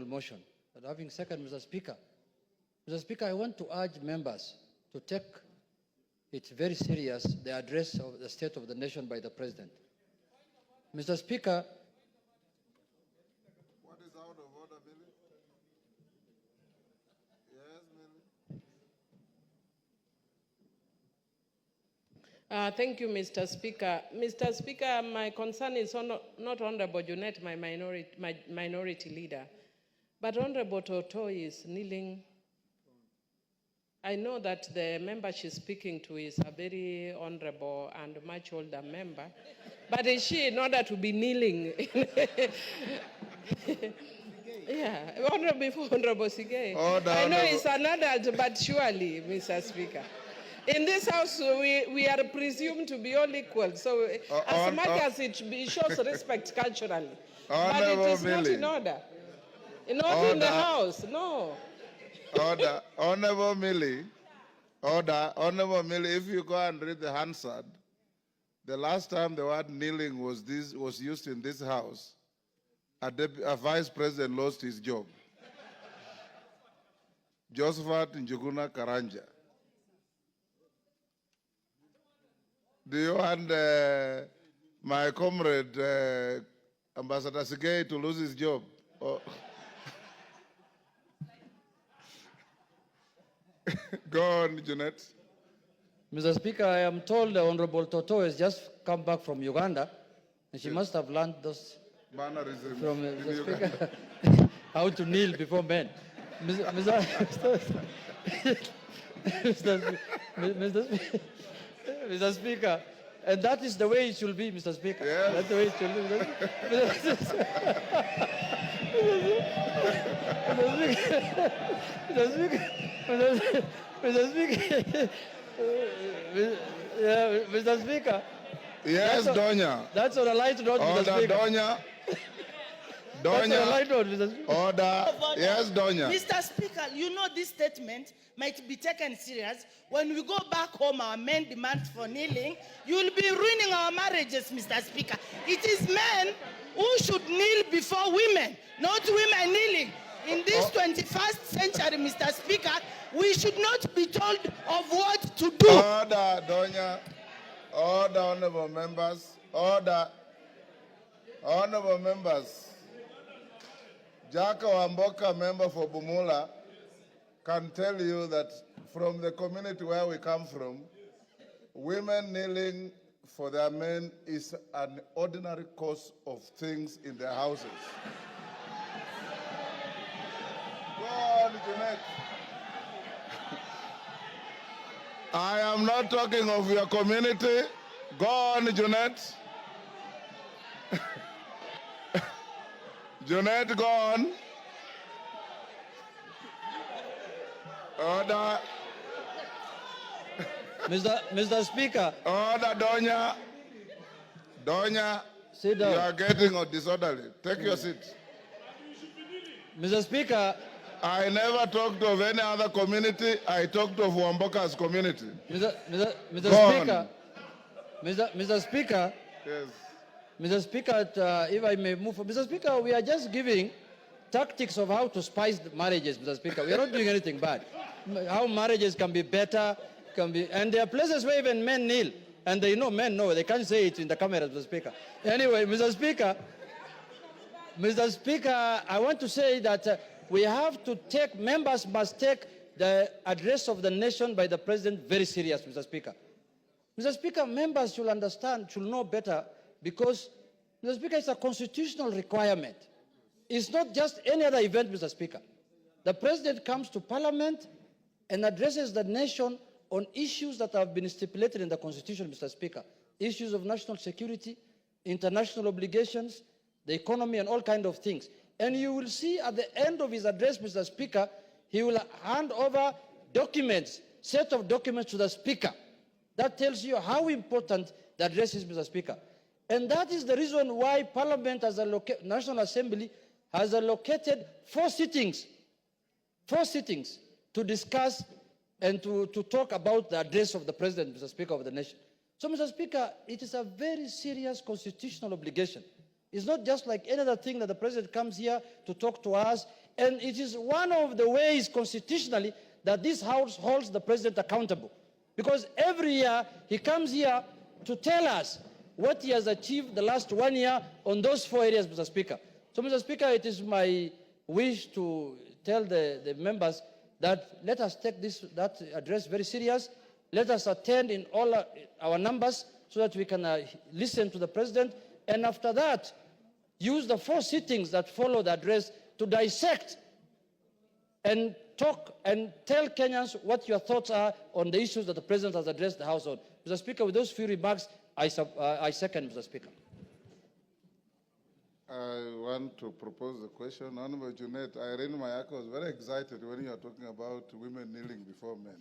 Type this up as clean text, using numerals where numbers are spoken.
motion. But having second, Mr. Speaker, I want to urge members to take it very serious, the address of the State of the Nation by the President. Mr. Speaker, what is out of order, Billy? Yes, Billy. Thank you, Mr. Speaker. Mr. Speaker, my concern is not Honorable Junet, my minority leader, but Honorable Toto is kneeling. I know that the member she's speaking to is a very honorable and much older member, but is she in order to be kneeling? Yeah, Honorable Sigay. I know he's an adult, but surely, Mr. Speaker. In this house, we are presumed to be all equal, so as much as it shows respect culturally, but it is not in order. Not in the house, no. Order. Honorable Millie, if you go and read the Hansard, the last time the word kneeling was used in this house, a vice president lost his job. Josephat Njuguna Karanja. Do you want my comrade, Ambassador Sigay, to lose his job? Oh. Go on, Junet. Mr. Speaker, I am told the Honorable Toto has just come back from Uganda, and she must have learned those mannerism from the Speaker, how to kneel before men. Mr. Speaker, and that is the way it should be, Mr. Speaker. Yes. That's the way it should be. Mr. Speaker. Yes, Donya. That's on a light note, Mr. Speaker. Donya. That's on a light note, Mr. Speaker. Order. Yes, Donya. Mr. Speaker, you know this statement might be taken serious. When we go back home, our men demand for kneeling. You'll be ruining our marriages, Mr. Speaker. It is men who should kneel before women, not women kneeling. In this 21st century, Mr. Speaker, we should not be told of what to do. Order, Donya. Order, honorable members. Order. Honorable members. Jaka Wamboka, member for Bumula, can tell you that from the community where we come from, women kneeling for their men is an ordinary course of things in their houses. Go on, Junet. I am not talking of your community. Go on, Junet. Junet, go on. Order. Mr. Speaker. Order, Donya. Donya, Sit down. you are getting disorderly. Take your seat. Mr. Speaker. I never talked of any other community. I talked of Wamboka's community. Mr. Speaker. Mr. Speaker. Yes. Mr. Speaker, if I may move, Mr. Speaker, we are just giving tactics of how to spice the marriages, Mr. Speaker. We are not doing anything bad. How marriages can be better, and there are places where even men kneel, and they know, men know, they can't say it in the camera, Mr. Speaker. Anyway, Mr. Speaker, I want to say that we have to members must take the address of the nation by the President very serious, Mr. Speaker. Mr. Speaker, members should understand, should know better, because, Mr. Speaker, it's a constitutional requirement. It's not just any other event, Mr. Speaker. The President comes to Parliament and addresses the nation on issues that have been stipulated in the Constitution, Mr. Speaker. Issues of national security, international obligations, the economy, and all kinds of things. And you will see at the end of his address, Mr. Speaker, he will hand over documents, set of documents to the Speaker. That tells you how important the address is, Mr. Speaker. And that is the reason why Parliament, as a National Assembly, has allocated 4 sittings to discuss and to talk about the address of the President, Mr. Speaker of the nation. So, Mr. Speaker, it is a very serious constitutional obligation. It's not just like any other thing that the President comes here to talk to us And it is one of the ways constitutionally that this House holds the president accountable. Because every year he comes here to tell us what he has achieved the last 1 year on those 4 areas, Mr. Speaker. So, Mr. Speaker, it is my wish to tell the members that let us take that address very serious. Let us attend in all our numbers so that we can listen to the president. And after that, use the 4 sittings that follow the address to dissect and talk and tell Kenyans what your thoughts are on the issues that the president has addressed the House on. Mr. Speaker, with those few remarks, I second, Mr. Speaker. I want to propose a question. Honorable Junet, Irene Mayako was very excited when you are talking about women kneeling before men.